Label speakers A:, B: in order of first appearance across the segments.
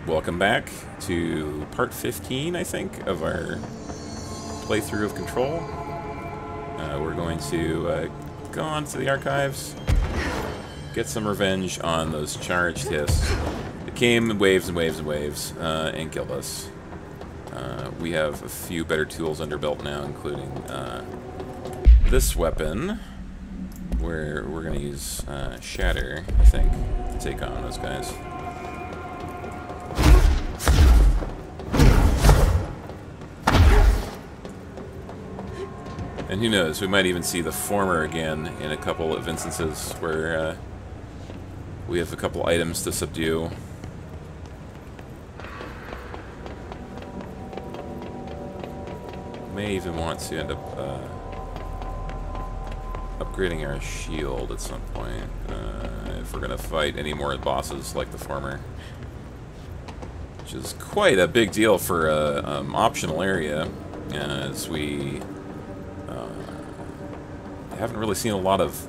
A: Welcome back to part 15, I think, of our playthrough of Control. We're going to go on to the archives, get some revenge on those charged hiss that came in waves and waves and waves and killed us. We have a few better tools under belt now, including this weapon, where we're going to use Shatter, I think, to take on those guys. And who knows, we might even see the former again in a couple of instances where we have a couple items to subdue. May even want to end up upgrading our shield at some point if we're going to fight any more bosses like the former. Which is quite a big deal for an optional area, as we haven't really seen a lot of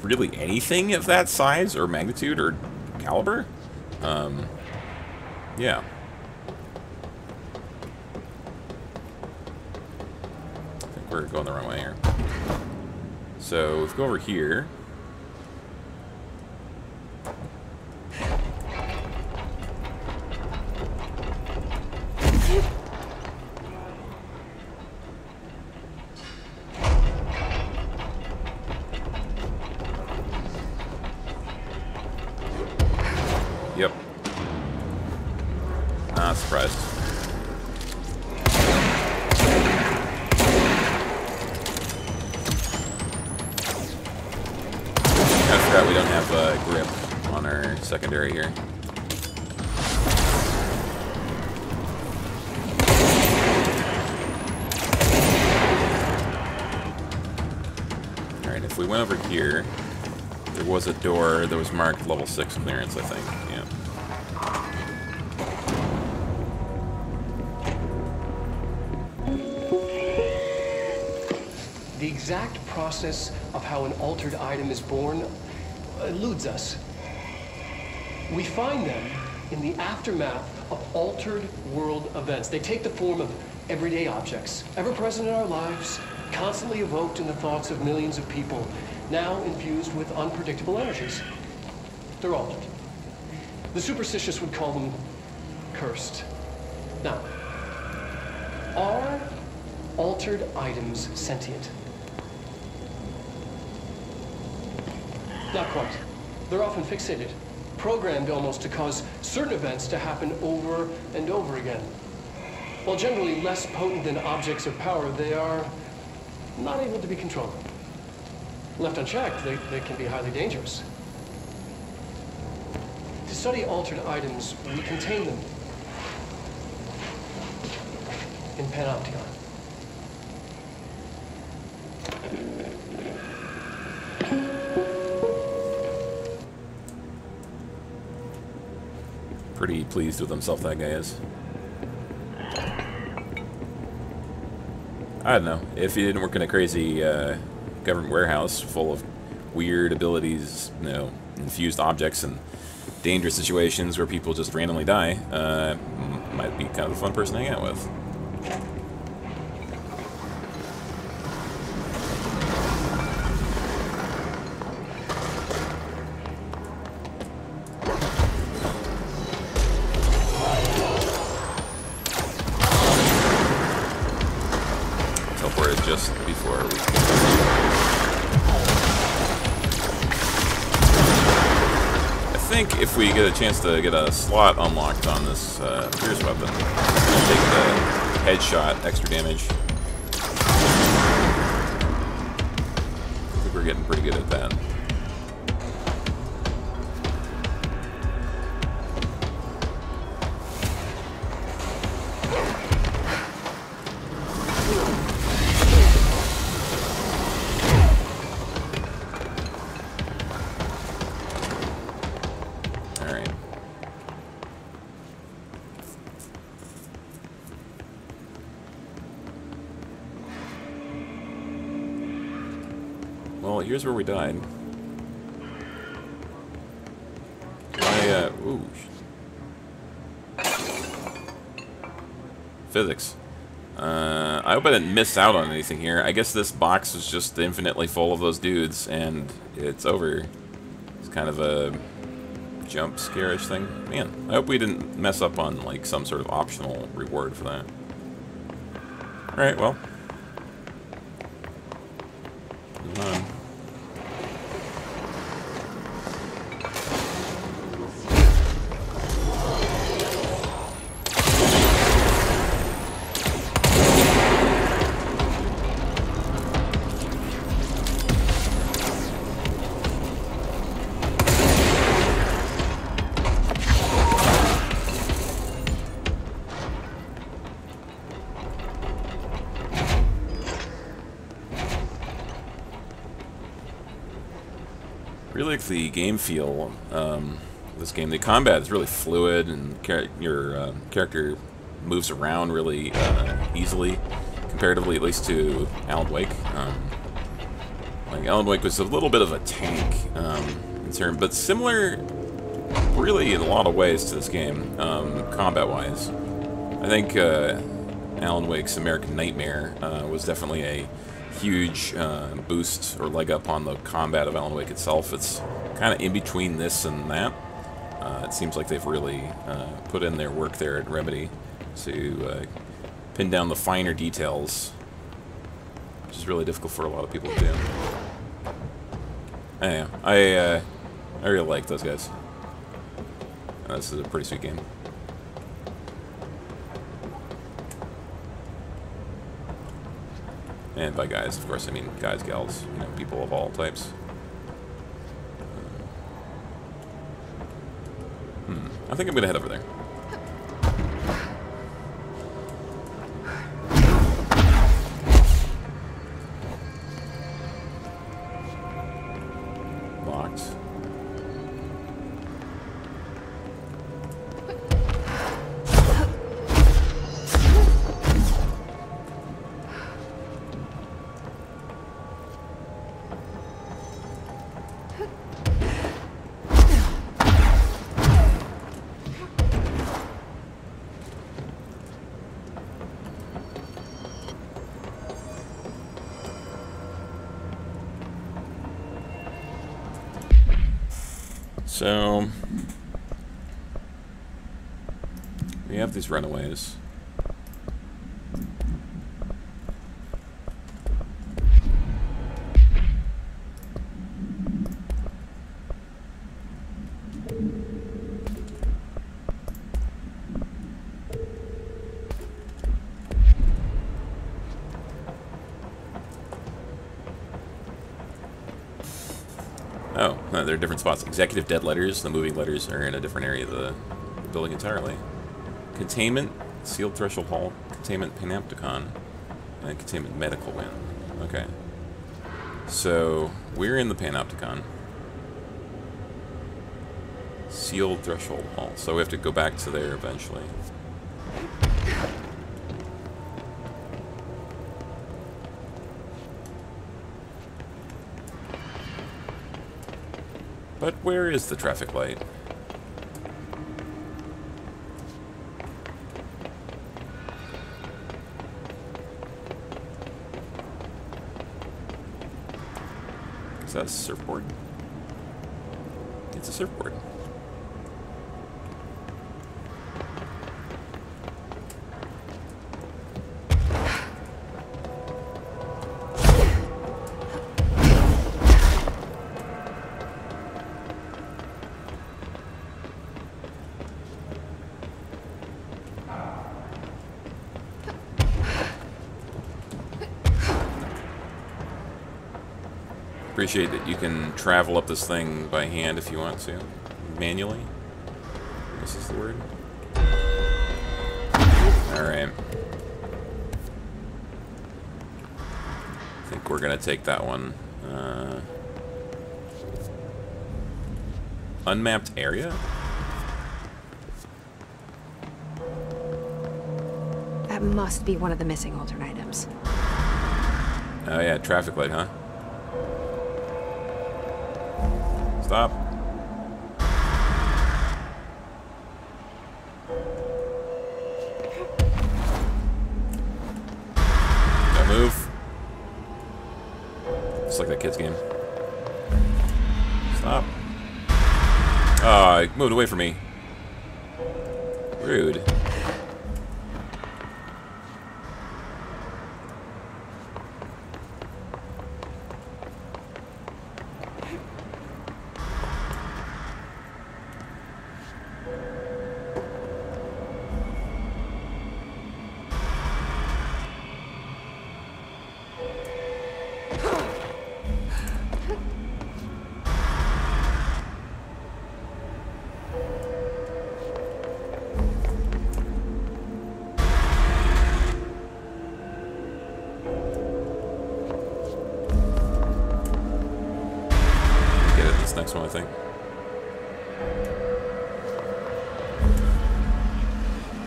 A: really anything of that size or magnitude or caliber. Yeah. I think we're going the wrong way here. So if we go over here. Yep. Not surprised. I forgot we don't have a grip on our secondary here. Alright, if we went over here, there was a door that was marked level 6 clearance, I think. Yeah.
B: The exact process of how an altered item is born eludes us. We find them in the aftermath of altered world events. They take the form of everyday objects, ever present in our lives, constantly evoked in the thoughts of millions of people, now infused with unpredictable energies. They're altered. The superstitious would call them cursed. Now, are altered items sentient? Not quite. They're often fixated, programmed almost to cause certain events to happen over and over again. While generally less potent than objects of power, they are not able to be controlled. Left unchecked, they can be highly dangerous. To study altered items, we contain them in Panopticon.
A: Pretty pleased with himself, that guy is. I don't know. If he didn't work in a crazy government warehouse full of weird abilities, you know, infused objects and dangerous situations where people just randomly die, might be kind of a fun person to hang out with. Teleported just before we... I think if we get a chance to get a slot unlocked on this pierce weapon, take the headshot, extra damage. I think we're getting pretty good at that. Well, here's where we died. Ooh. Physics. I hope I didn't miss out on anything here. I guess this box is just infinitely full of those dudes, and it's over. It's kind of a jump scare-ish thing. Man, I hope we didn't mess up on, like, some sort of optional reward for that. Alright, well. Moving on. Really like the game feel. This game, the combat is really fluid, and your character moves around really easily, comparatively at least to Alan Wake. Like Alan Wake was a little bit of a tank in terms, but similar, really in a lot of ways to this game, combat-wise. I think Alan Wake's American Nightmare was definitely a huge boost or leg up on the combat of Alan Wake itself. It's kind of in between this and that. It seems like they've really put in their work there at Remedy to pin down the finer details, which is really difficult for a lot of people to do. Anyway, I really like those guys. This is a pretty sweet game. And by guys, of course, I mean guys, gals, you know, people of all types. I think I'm gonna head over there. Locked. So, we have these runaways. Oh, no, they're different spots. Executive dead letters, the moving letters are in a different area of the building entirely. Containment, sealed threshold hall, containment panopticon, and containment medical wing. Okay. So, we're in the panopticon. Sealed threshold hall. So we have to go back to there eventually. But where is the traffic light? Is that a surfboard? It's a surfboard. Appreciate that you can travel up this thing by hand if you want to, manually. This is the word. Alright. I think we're gonna take that one. Unmapped area?
C: That must be one of the missing alternate items.
A: Oh yeah, traffic light, huh? Stop. Move. It's like that kid's game. Stop. Oh, he moved away from me. Rude. Next one, I think.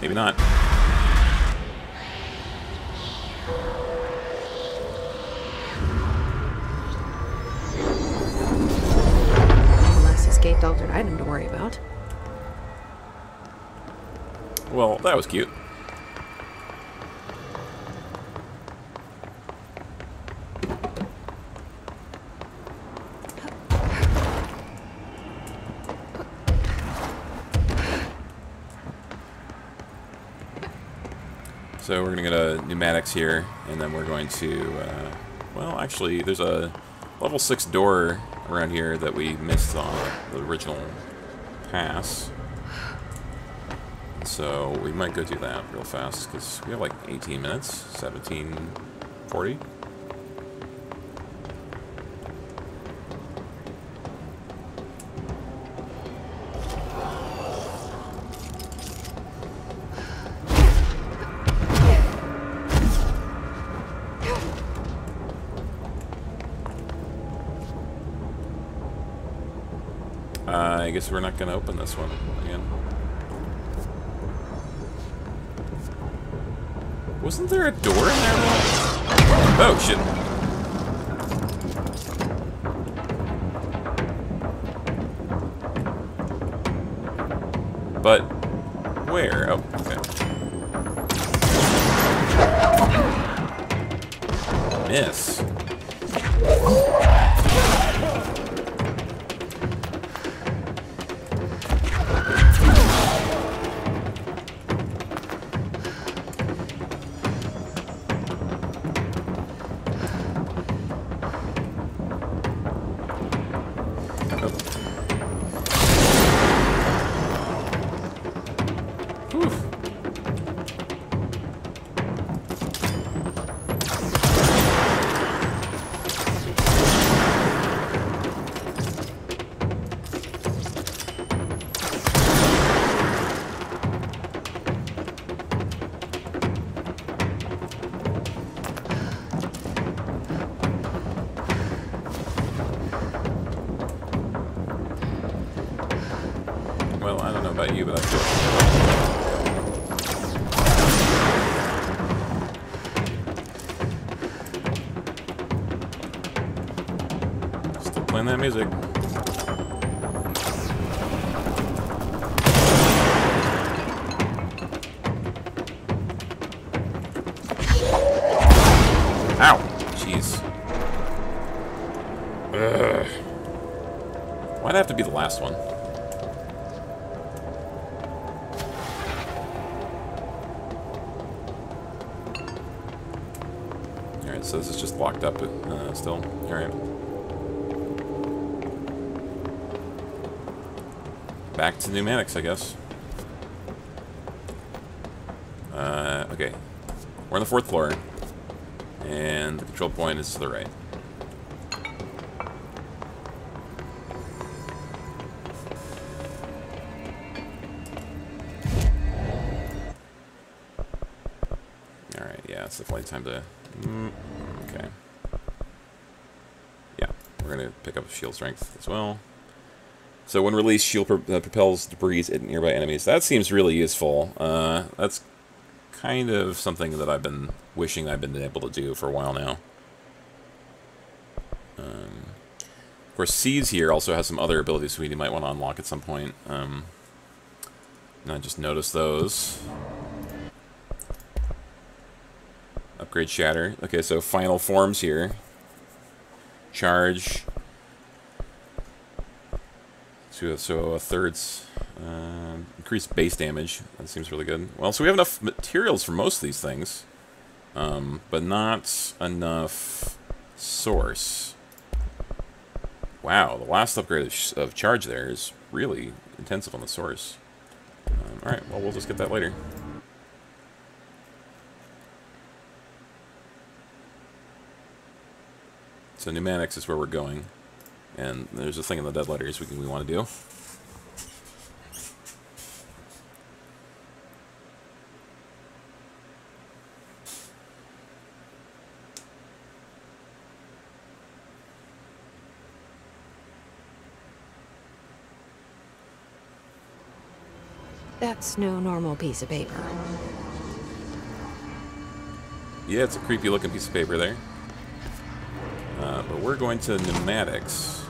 A: Maybe not.
C: Less escaped altered item to worry about.
A: Well, that was cute. So we're going to get a new Mannix here, and then we're going to, well, actually, there's a level 6 door around here that we missed on the original pass. So we might go do that real fast, because we have like 18 minutes, 17:40. I guess we're not going to open this one again. Wasn't there a door in there? Oh, shit. But where? Oh, okay. Miss. Well, I don't know about you, but I feel still playing that music. Ow! Jeez. Ugh. Why'd it have to be the last one? So this is just locked up still. Alright. Back to New Mannix, I guess. Okay. We're on the 4th floor. And the control point is to the right. Alright, yeah, it's definitely time to... okay. Yeah, we're going to pick up shield strength as well. So when released, shield propels debris at nearby enemies. That seems really useful. That's kind of something that I've been wishing I've been able to do for a while now. Of course, Seas here also has some other abilities we might want to unlock at some point. And I just noticed those. Upgrade shatter. Okay, so final forms here. Charge. So a third's increased base damage. That seems really good. Well, so we have enough materials for most of these things, but not enough source. Wow, the last upgrade of charge there is really intensive on the source. Alright, well, we'll just get that later. So Mannix is where we're going. And there's a thing in the dead letters we want to do.
C: That's no normal piece of paper.
A: Yeah, it's a creepy looking piece of paper there. But we're going to pneumatics.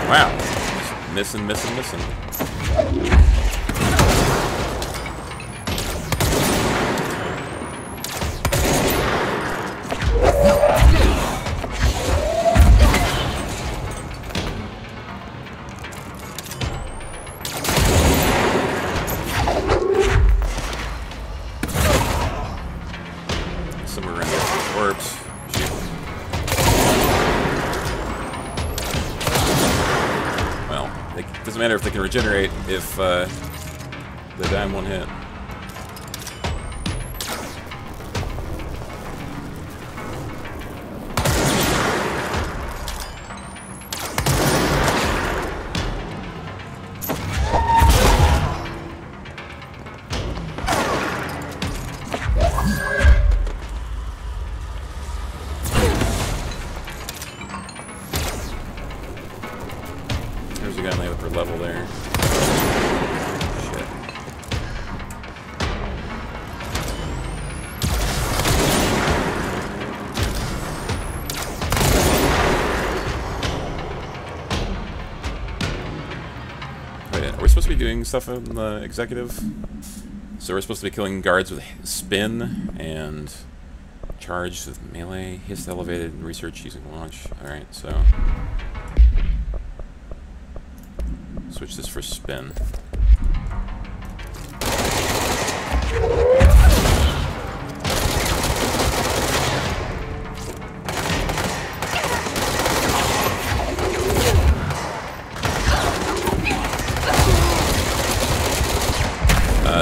A: Wow. Just missing. Somewhere around the corpse. Shoot. Well, it doesn't matter if they can regenerate if they die in one hit. There's a guy on the upper level there. Shit. Wait, are we supposed to be doing stuff in the executive? So we're supposed to be killing guards with spin and charged with melee, hist elevated, and research using launch. Alright, so switch this for spin.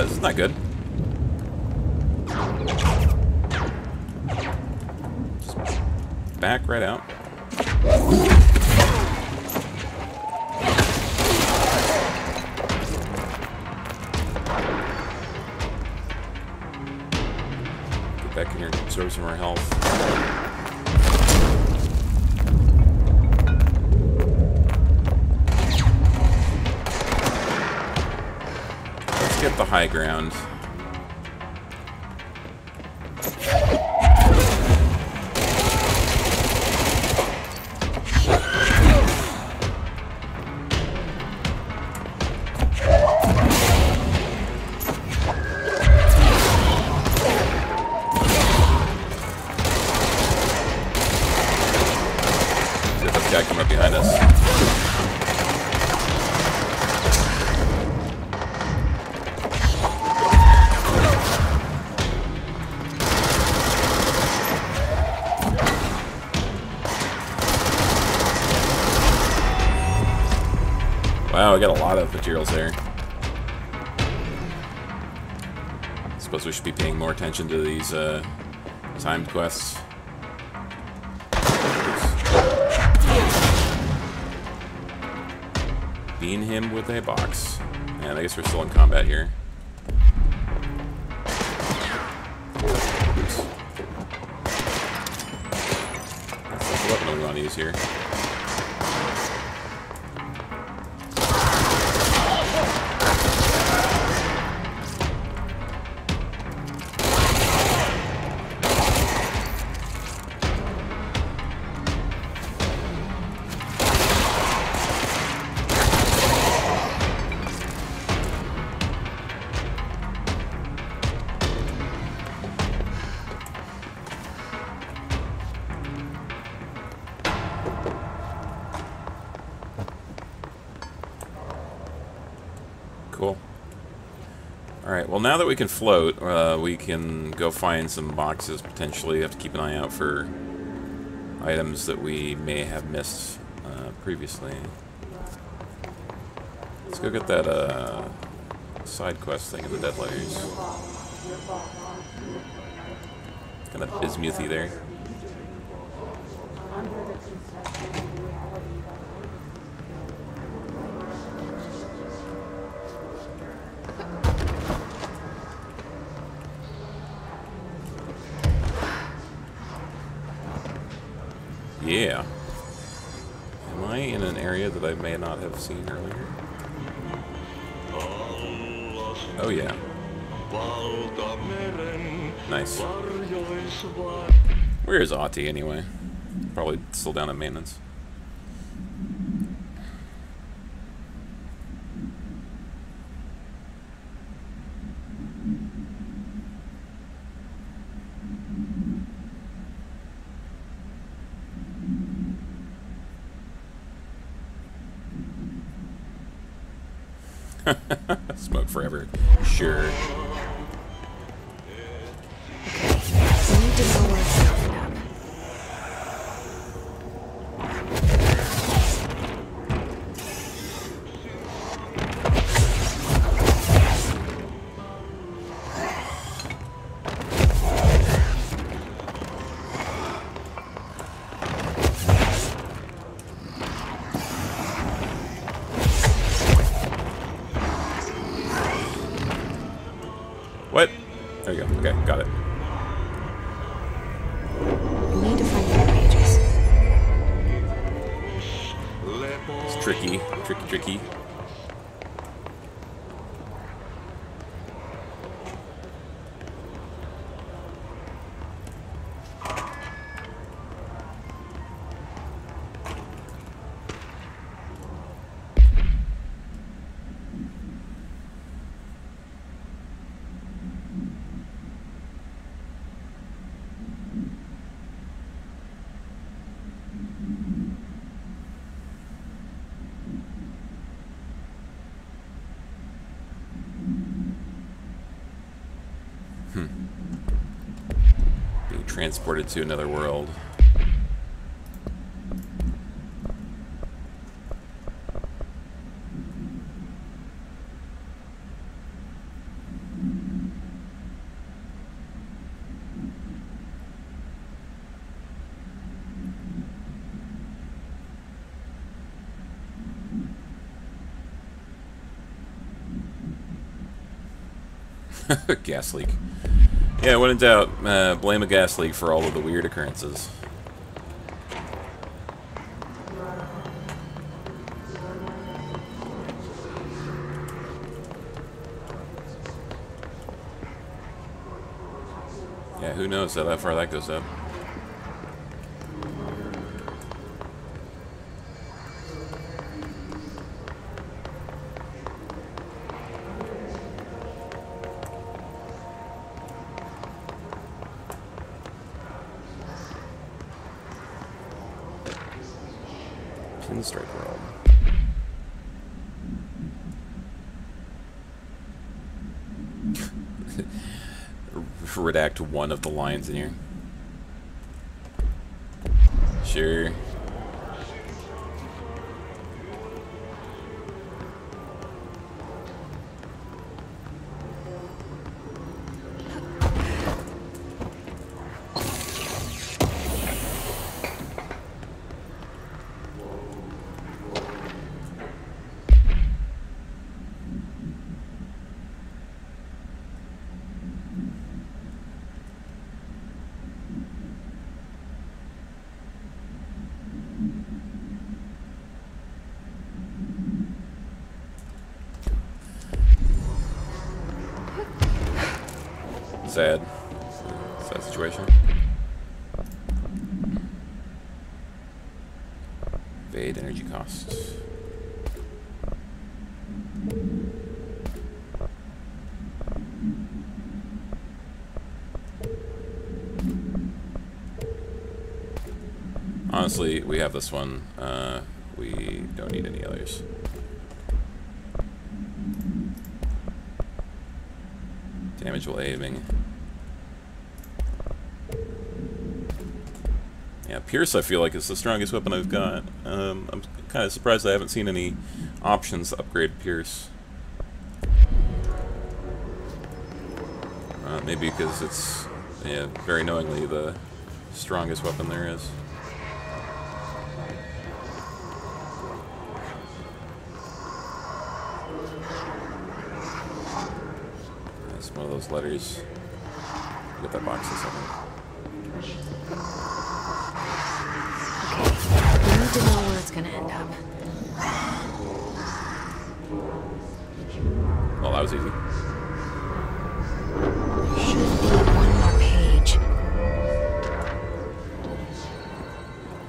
A: This is not good. Just back right out. Get back in here and absorb some more health. Get the high ground. See if this guy come up behind us. Wow, I got a lot of materials there. I suppose we should be paying more attention to these timed quests. Bean him with a box. And I guess we're still in combat here. Oops. That's the weapon we want to use here. Alright, well now that we can float, we can go find some boxes potentially. Have to keep an eye out for items that we may have missed previously. Let's go get that side quest thing in the Dead Layers. Kind of bismuthy there. Yeah. Am I in an area that I may not have seen earlier? Oh yeah. Nice. Where is Ahti anyway? Probably still down at maintenance. Smoke forever. Sure.
C: We need to know where it's ended up.
A: What? There you go. Okay, got it.
C: We need to find the pages.
A: It's tricky. Tricky. Being transported to another world. Gas leak. Yeah, when in doubt, blame a gas leak for all of the weird occurrences. Yeah, who knows how far that goes up. Pinstripe world. Redact one of the lines in here. Sure. Sad situation. Evade energy costs. Honestly, we have this one. We don't need any others. Damage while aiming. Yeah, Pierce I feel like is the strongest weapon I've got. I'm kind of surprised I haven't seen any options to upgrade Pierce. Maybe because it's, yeah, very knowingly the strongest weapon there is. That's one of those letters. Get that box in a second.
C: We need to know where it's gonna end up.
A: Well, that was easy.
C: Should be one more page.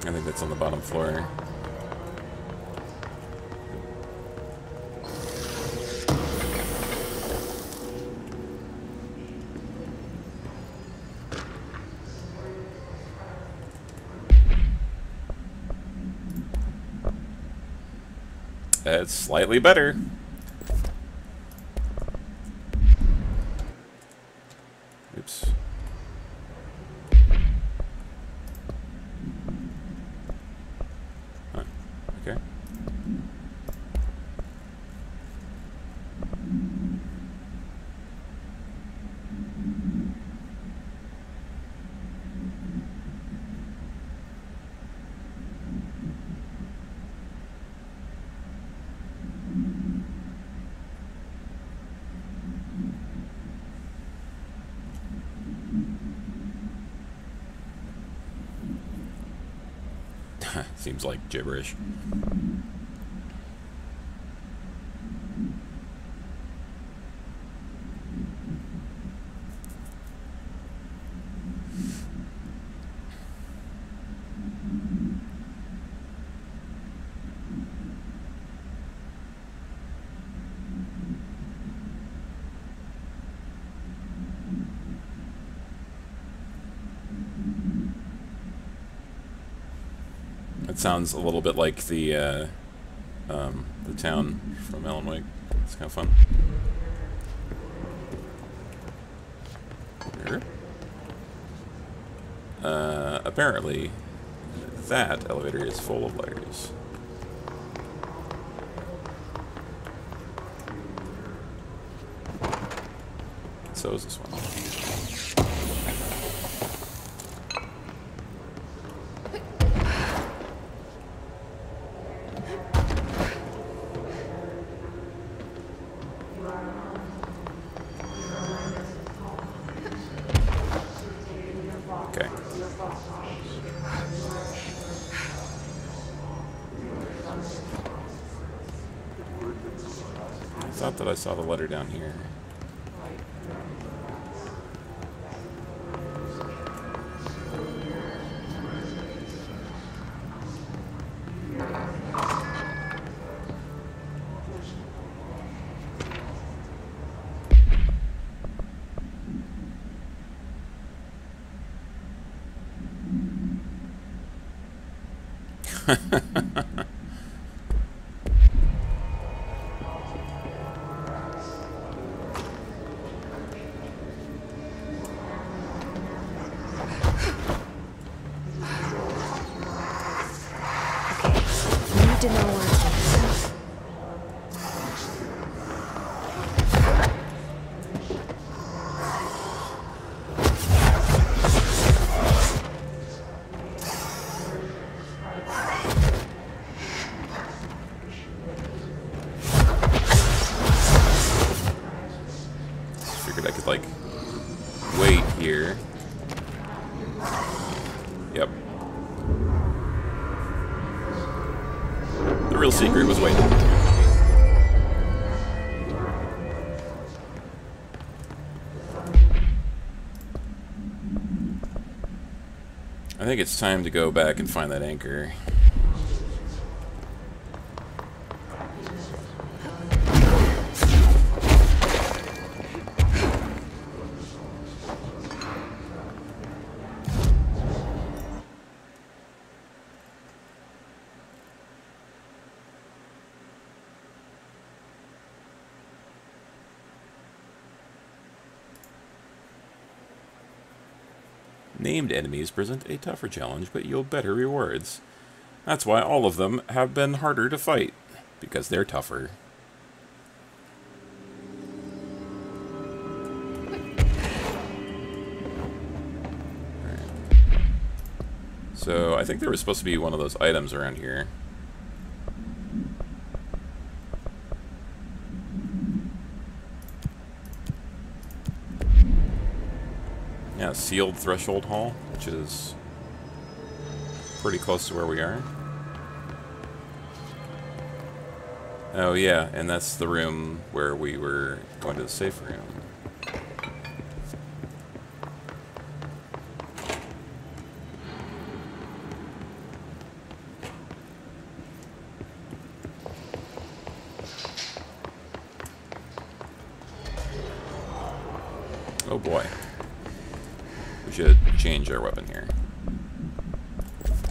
A: I think that's on the bottom floor. It's slightly better. Oops. Huh. Okay. Seems like gibberish. It sounds a little bit like the town from Alan Wake. It's kind of fun. Here. Apparently, that elevator is full of letters. So is this one. Okay. I thought that I saw the letter down here.
C: We need to know where it's gonna end.
A: Figured I could, like, wait here. Yep. The real secret was waiting. I think it's time to go back and find that anchor. Named enemies present a tougher challenge, but yield better rewards. That's why all of them have been harder to fight, because they're tougher. So, I think there was supposed to be one of those items around here. Yeah, sealed threshold hall, which is pretty close to where we are. Oh yeah, and that's the room where we were going to the safe room. Oh boy. We should change our weapon here.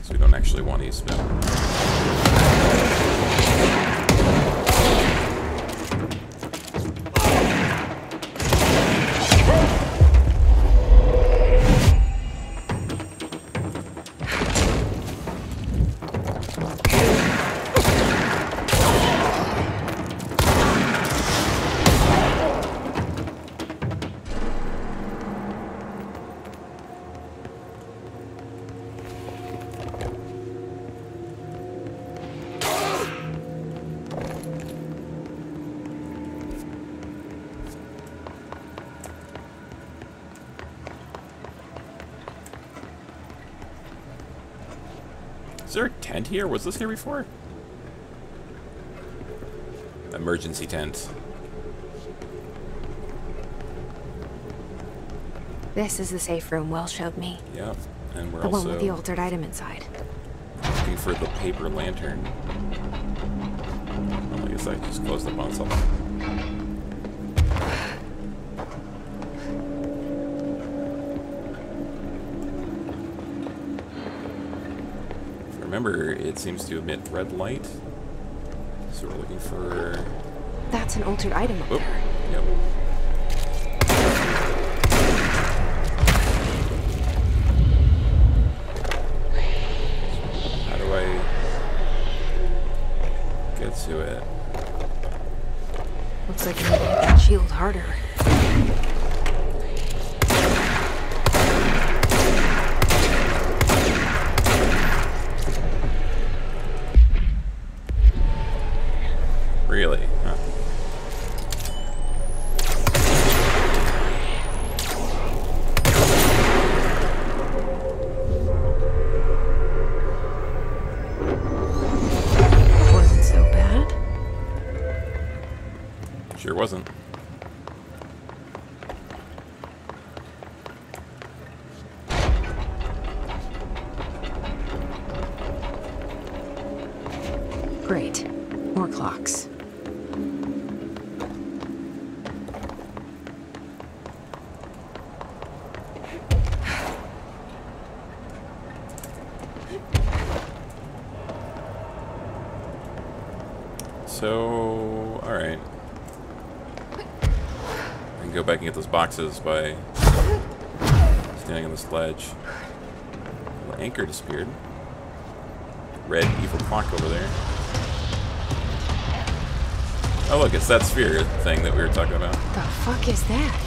A: So we don't actually want to use spin. Is there a tent here? Was this here before? Emergency tent.
C: This is the safe room Will showed me.
A: Yep. And we're
C: The
A: also
C: one with the altered item inside.
A: looking for the paper lantern. Well, I guess I just closed up on something. Remember, it seems to emit red light. So we're looking for...
C: That's an altered item up there.
A: Yep. How do I get to it?
C: Looks like I need to hit that shield harder.
A: Really? Huh.
C: Wasn't so bad.
A: Sure wasn't.
C: Great. More clocks.
A: So, alright. I can go back and get those boxes by standing on this ledge. The anchor disappeared. Red evil clock over there. Oh look, it's that sphere thing that we were talking about.
C: The fuck is that?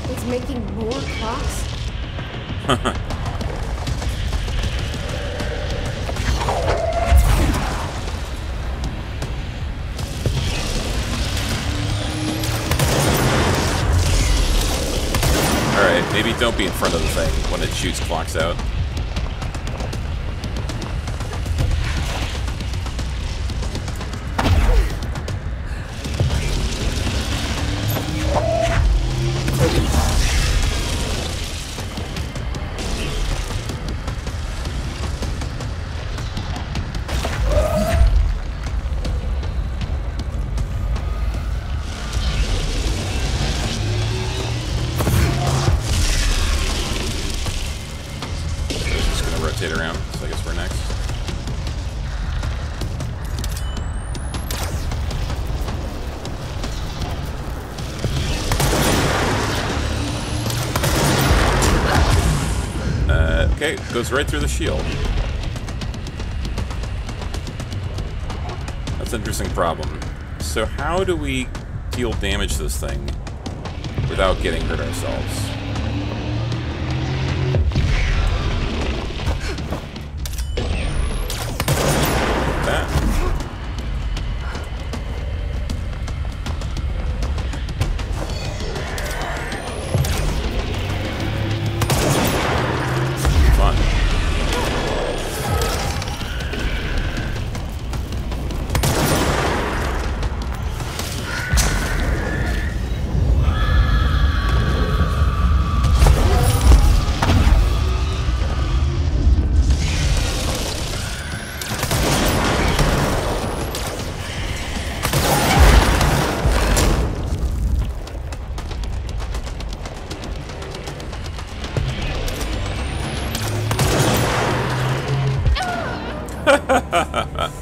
C: It's making more clocks?
A: Alright, maybe don't be in front of the thing when it shoots clocks out. Okay, it goes right through the shield. That's an interesting problem. So how do we deal damage to this thing without getting hurt ourselves? That. Fun.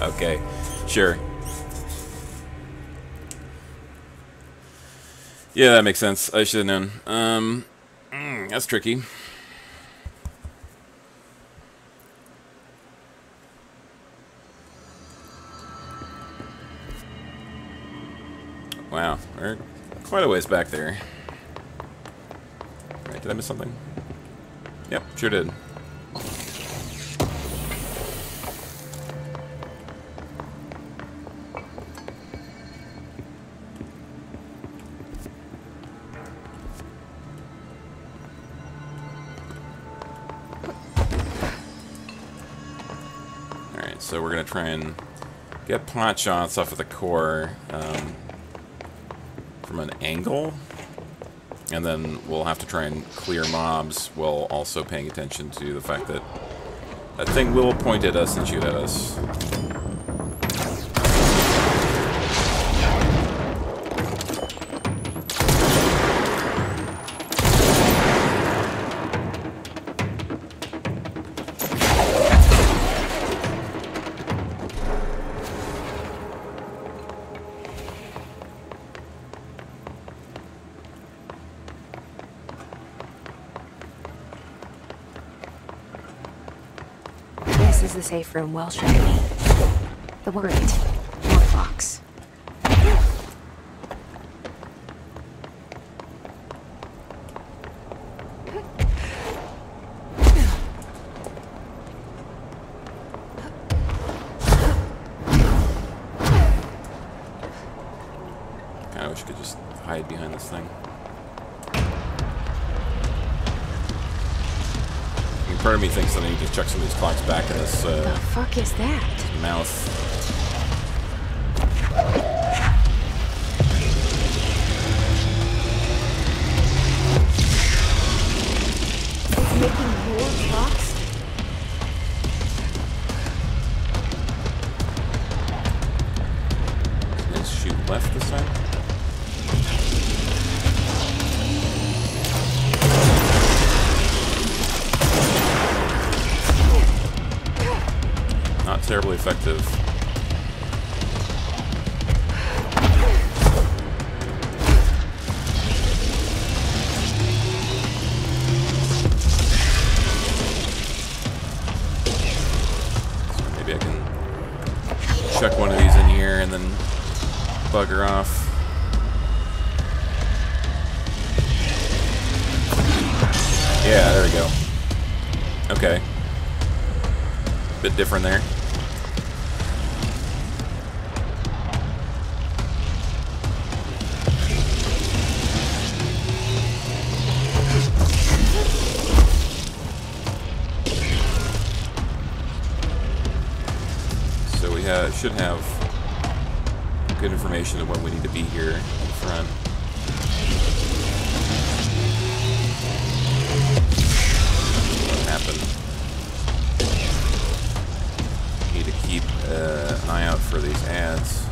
A: Okay, sure. Yeah, that makes sense. I should have known. That's tricky. Wow, we're quite a ways back there. Right, did I miss something? Yep, sure did. So we're going to try and get pot shots off of the core from an angle. And then we'll have to try and clear mobs while also paying attention to the fact that that thing will point at us and shoot at us.
C: This is the safe room well shown to me. The word, box.
A: I wish I could just hide behind this thing. I mean, part of me thinks that I need to chuck some of these clocks back in this
C: The fuck is that?
A: mouth.
C: It's making more clocks?
A: Let's shoot left this time. Not terribly effective. So maybe I can chuck one of these in here and then bugger off. Yeah, there we go. Okay. Bit different there. So we should have good information of when we need to be here in front. What happened? Need to keep an eye out for these ads.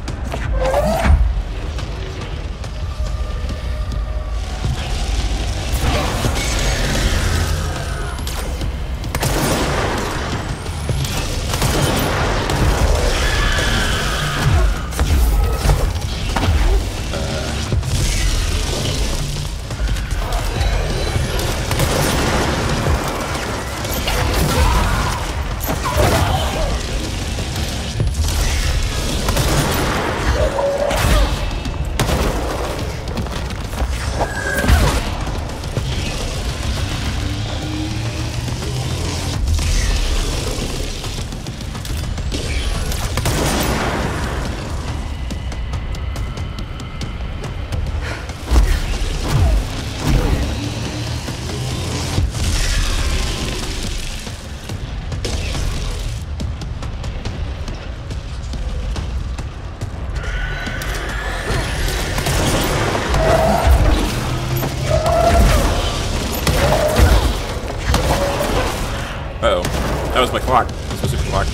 A: was my clock. That was my super clock.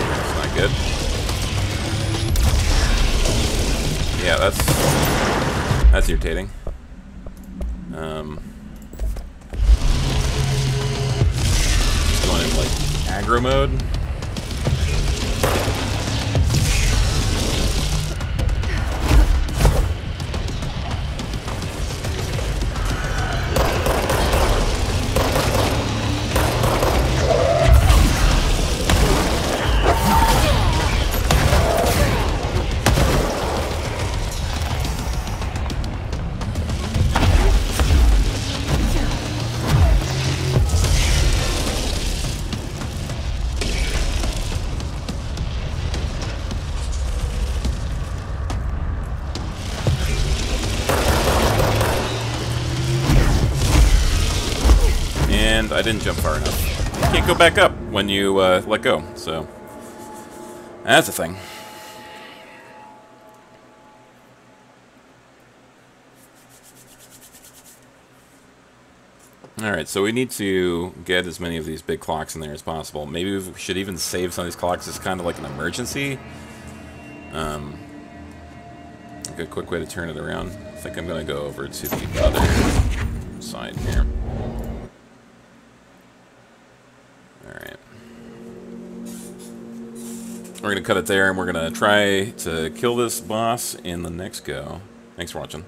A: That's not good. Yeah, that's irritating. Going in like aggro mode. And I didn't jump far enough. You can't go back up when you let go, so that's a thing. Alright, so we need to get as many of these big clocks in there as possible. Maybe we should even save some of these clocks as kind of like an emergency. Like a quick way to turn it around. I think I'm going to go over to the other side here. Alright. We're going to cut it there, and we're going to try to kill this boss in the next go. Thanks for watching.